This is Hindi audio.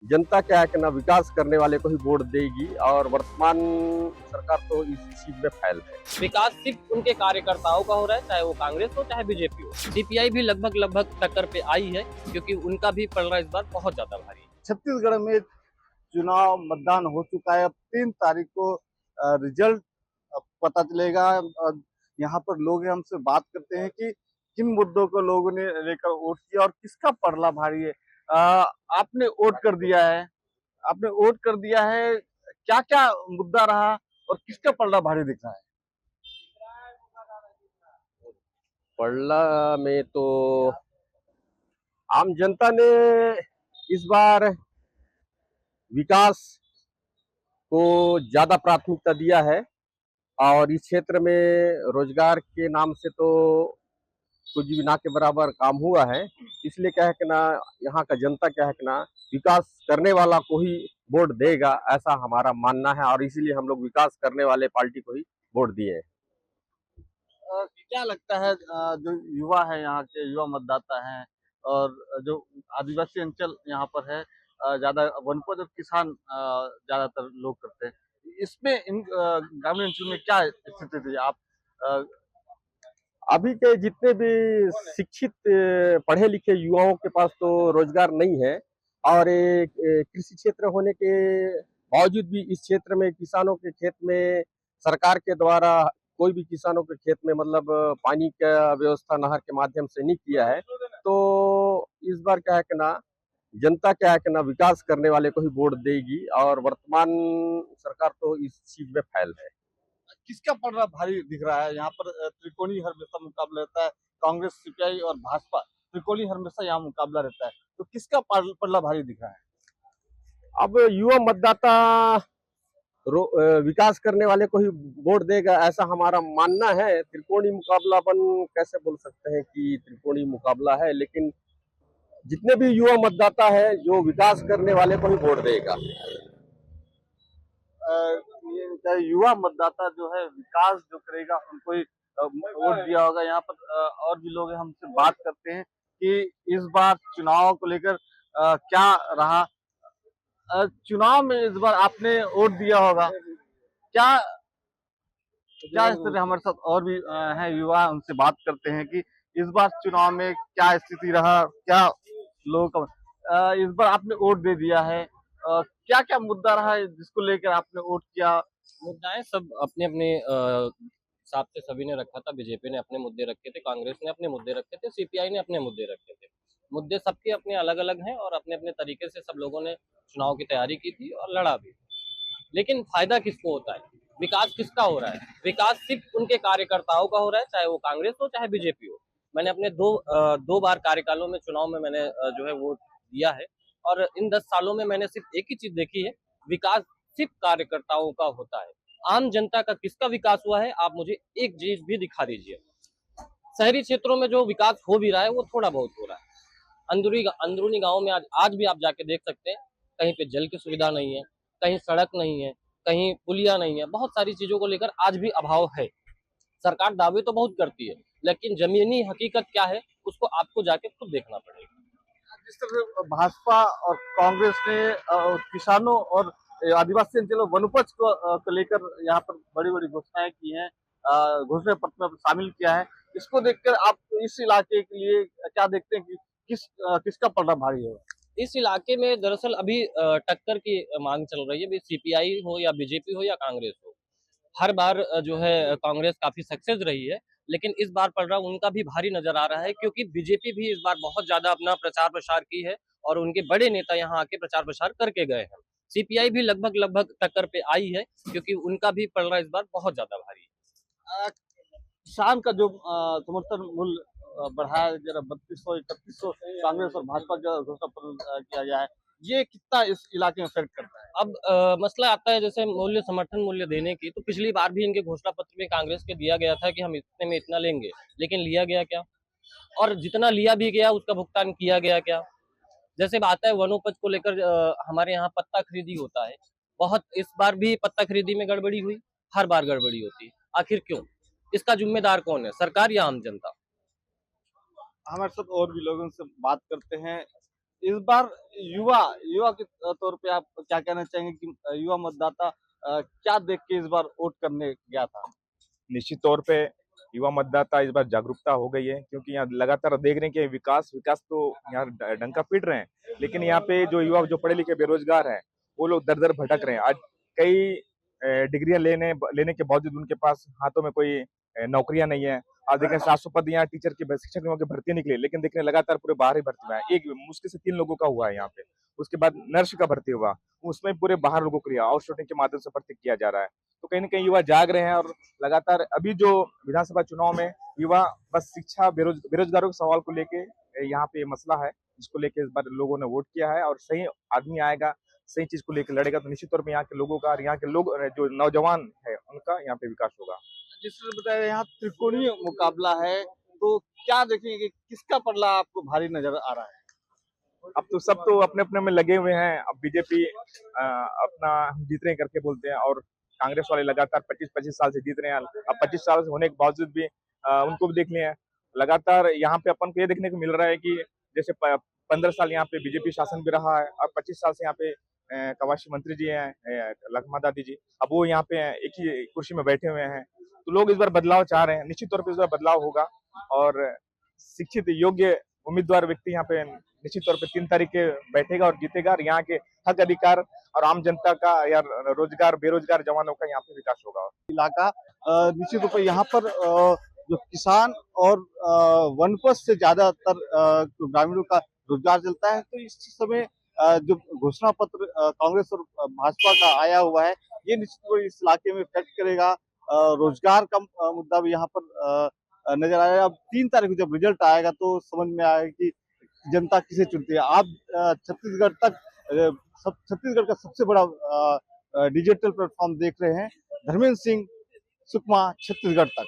जनता क्या है कि ना विकास करने वाले को ही वोट देगी और वर्तमान सरकार तो इस चीज में फेल है। विकास सिर्फ उनके कार्यकर्ताओं का हो रहा है, चाहे वो कांग्रेस हो चाहे बीजेपी हो। सीपीआई भी लगभग टक्कर पे आई है क्योंकि उनका भी पलड़ा इस बार बहुत ज्यादा भारी है। छत्तीसगढ़ में चुनाव मतदान हो चुका है। अब 3 तारीख को रिजल्ट पता चलेगा। यहाँ पर लोग हमसे बात करते हैं कि किन मुद्दों को लोगों ने लेकर वोट किया और किसका पलड़ा भारी है। आपने वोट कर दिया है, क्या क्या मुद्दा रहा और किसका पलड़ा भारी दिख रहा है? पड़ला में तो आम जनता ने इस बार विकास को ज्यादा प्राथमिकता दिया है और इस क्षेत्र में रोजगार के नाम से तो कुछ भी ना के बराबर काम हुआ है। इसलिए क्या है कि ना यहाँ का जनता क्या है कि ना विकास करने वाला को ही वोट देगा, ऐसा हमारा मानना है और इसीलिए हम लोग विकास करने वाले पार्टी को ही वोट दिए हैं। क्या लगता है जो युवा है, यहाँ के युवा मतदाता हैं और जो आदिवासी अंचल यहाँ पर है, ज्यादा वनोपज और किसान ज्यादातर लोग करते हैं, इसमें इन ग्रामीण अंचल में क्या स्थिति थी? आप अ, अभी के जितने भी शिक्षित पढ़े लिखे युवाओं के पास तो रोजगार नहीं है और कृषि क्षेत्र होने के बावजूद भी इस क्षेत्र में किसानों के खेत में सरकार के द्वारा कोई भी किसानों के खेत में मतलब पानी का व्यवस्था नहर के माध्यम से नहीं किया है। तो इस बार क्या है कि ना जनता क्या है कि ना विकास करने वाले को ही वोट देगी और वर्तमान सरकार तो इस चीज में फेल है। किसका पलड़ा भारी दिख रहा है? यहाँ पर त्रिकोणीय हमेशा मुकाबला रहता है, कांग्रेस, सीपीआई और भाजपा त्रिकोणीय हमेशा यहाँ मुकाबला रहता है, तो किसका पलड़ा भारी दिख रहा है? अब युवा मतदाता विकास करने वाले को ही वोट देगा, ऐसा हमारा मानना है। त्रिकोणीय मुकाबला अपन कैसे बोल सकते हैं कि त्रिकोणीय मुकाबला है, लेकिन जितने भी युवा मतदाता है जो विकास करने वाले को ही वोट देगा। ये युवा मतदाता जो है विकास जो करेगा उनको ही वोट दिया होगा। यहाँ पर और भी लोग हैं, हमसे बात करते हैं कि इस बार चुनाव को लेकर क्या रहा। चुनाव में इस बार आपने वोट दिया होगा, क्या क्या स्थिति? हमारे साथ और भी हैं युवा, उनसे बात करते हैं कि इस बार चुनाव में क्या स्थिति रहा, क्या लोगों का इस बार आपने वोट दे दिया है, क्या क्या मुद्दा रहा है जिसको लेकर आपने वोट किया? मुद्दाएं सब अपने अपने हिसाब से सभी ने रखा था। बीजेपी ने अपने मुद्दे रखे थे, कांग्रेस ने अपने मुद्दे रखे थे, सीपीआई ने अपने मुद्दे रखे थे। मुद्दे सबके अपने अलग अलग हैं और अपने अपने तरीके से सब लोगों ने चुनाव की तैयारी की थी और लड़ा भी। लेकिन फायदा किसको होता है, विकास किसका हो रहा है? विकास सिर्फ उनके कार्यकर्ताओं का हो रहा है, चाहे वो कांग्रेस हो चाहे बीजेपी हो। मैंने अपने दो बार कार्यकालों में चुनाव में मैंने जो है वोट दिया है और इन 10 सालों में मैंने सिर्फ एक ही चीज देखी है, विकास सिर्फ कार्यकर्ताओं का होता है। आम जनता का किसका विकास हुआ है, आप मुझे एक चीज भी दिखा दीजिए। शहरी क्षेत्रों में जो विकास हो भी रहा है वो थोड़ा बहुत हो रहा है। अंदरूनी गाँव में आज भी आप जाके देख सकते हैं, कहीं पे जल की सुविधा नहीं है, कहीं सड़क नहीं है, कहीं पुलिया नहीं है। बहुत सारी चीजों को लेकर आज भी अभाव है। सरकार दावे तो बहुत करती है, लेकिन जमीनी हकीकत क्या है उसको आपको जाके खुद देखना पड़ेगा। जिस तरह भाजपा और कांग्रेस ने किसानों और आदिवासी अंचलों वनोपज को लेकर यहाँ पर बड़ी बड़ी घोषणाएं की हैं, घोषणा पत्र में शामिल किया है, इसको देखकर आप इस इलाके के लिए क्या देखते हैं कि किसका पलड़ा भारी होगा? इस इलाके में दरअसल अभी टक्कर की मांग चल रही है, सीपीआई हो या बीजेपी हो या कांग्रेस हो। हर बार जो है कांग्रेस काफी सक्सेस रही है, लेकिन इस बार पलड़ा उनका भी भारी नजर आ रहा है क्योंकि बीजेपी भी इस बार बहुत ज्यादा अपना प्रचार प्रसार की है और उनके बड़े नेता यहाँ आके प्रचार प्रसार करके गए हैं। सीपीआई भी लगभग टक्कर पे आई है क्योंकि उनका भी पलड़ा इस बार बहुत ज्यादा भारी है। किसान का जो समर्थन मूल्य बढ़ाया जरा 3200 3100 कांग्रेस और भाजपा का घोषणा पत्र किया गया है, ये कितना इस इलाके में इफेक्ट करता है? अब मसला आता है जैसे समर्थन मूल्य देने की, तो पिछली बार भी इनके घोषणा पत्र में कांग्रेस के दिया गया था कि हम इतने में इतना लेंगे, लेकिन लिया गया क्या? और जितना लिया भी गया उसका भुगतान किया गया क्या? जैसे बात है वनोपज को लेकर, हमारे यहाँ पत्ता खरीदी होता है, बहुत इस बार भी पत्ता खरीदी में गड़बड़ी हुई। हर बार गड़बड़ी होती है, आखिर क्यों? इसका जिम्मेदार कौन है, सरकार या आम जनता? हमारे साथ और भी लोगों से बात करते हैं। इस बार युवा युवा के तौर पे आप क्या कहना चाहेंगे कि युवा मतदाता क्या देख के इस बार वोट करने गया था? निश्चित तौर पे युवा मतदाता इस बार जागरूकता हो गई है, क्योंकि यहाँ लगातार देख रहे हैं कि विकास विकास तो यहाँ डंका पीट रहे हैं, लेकिन यहाँ पे जो युवा जो पढ़े लिखे बेरोजगार हैं वो लोग दर दर भटक रहे हैं। आज कई डिग्रियां लेने के बावजूद उनके पास हाथों में कोई नौकरियां नहीं है। आज देखें 700 पद यहाँ टीचर की शिक्षक की भर्ती निकली, लेकिन देख रहे हैं लगातार पूरे बाहर ही भर्ती हुआ है। एक मुश्किल से 3 लोगों का हुआ है यहाँ पे। उसके बाद नर्स का भर्ती हुआ, उसमें पूरे बाहर लोगों को लिया, आउटसोर्सिंग के माध्यम से भर्ती किया जा रहा है। तो कहीं न कहीं युवा जाग रहे हैं और लगातार अभी जो विधानसभा चुनाव में युवा बस शिक्षा बेरोजगारों के सवाल को लेके यहाँ पे मसला है, जिसको लेके इस बार लोगों ने वोट किया है और सही आदमी आएगा, सही चीज को लेकर लड़ेगा तो निश्चित तौर पे यहाँ के लोगों का और यहाँ के लोग जो नौजवान है उनका यहाँ पे विकास होगा। जिस तरह बताया यहाँ त्रिकोणीय मुकाबला है, तो क्या देखेंगे कि किसका पलड़ा आपको भारी नजर आ रहा है? अब तो सब तो अपने अपने में लगे हुए हैं। अब बीजेपी अपना हम जीत रहे हैं करके बोलते हैं और कांग्रेस वाले लगातार 25-25 साल से जीत रहे हैं। अब 25 साल से होने के बावजूद भी उनको भी देख लिया है। लगातार यहाँ पे अपन को ये देखने को मिल रहा है कि जैसे 15 साल यहाँ पे बीजेपी शासन भी रहा है और 25 साल से यहाँ पे कवाशी मंत्री जी हैं, लखमा दादी जी, अब वो यहाँ पे एक ही कुर्सी में बैठे हुए हैं। तो लोग इस बार बदलाव चाह रहे हैं, निश्चित तौर पर इस बार बदलाव होगा और शिक्षित योग्य उम्मीदवार व्यक्ति यहाँ पे निश्चित तौर पे 3 तारीख के बैठेगा और जीतेगा और यहाँ के हक अधिकार और आम जनता का या रोजगार बेरोजगार जवानों का यहाँ पे विकास होगा। इलाका निश्चित रूप से यहाँ पर जो किसान और वनपस से ज्यादातर ग्रामीणों का रोजगार चलता है। तो इस समय जो घोषणा पत्र कांग्रेस और भाजपा का आया हुआ है, ये निश्चित रूप से इस इलाके में इफेक्ट करेगा। रोजगार का मुद्दा भी यहाँ पर नजर आएगा। अब 3 तारीख को जब रिजल्ट आएगा तो समझ में आएगा कि जनता किसे चुनती है। आप छत्तीसगढ़ का सबसे बड़ा डिजिटल प्लेटफॉर्म देख रहे हैं। धर्मेंद्र सिंह, सुकमा, छत्तीसगढ़ तक।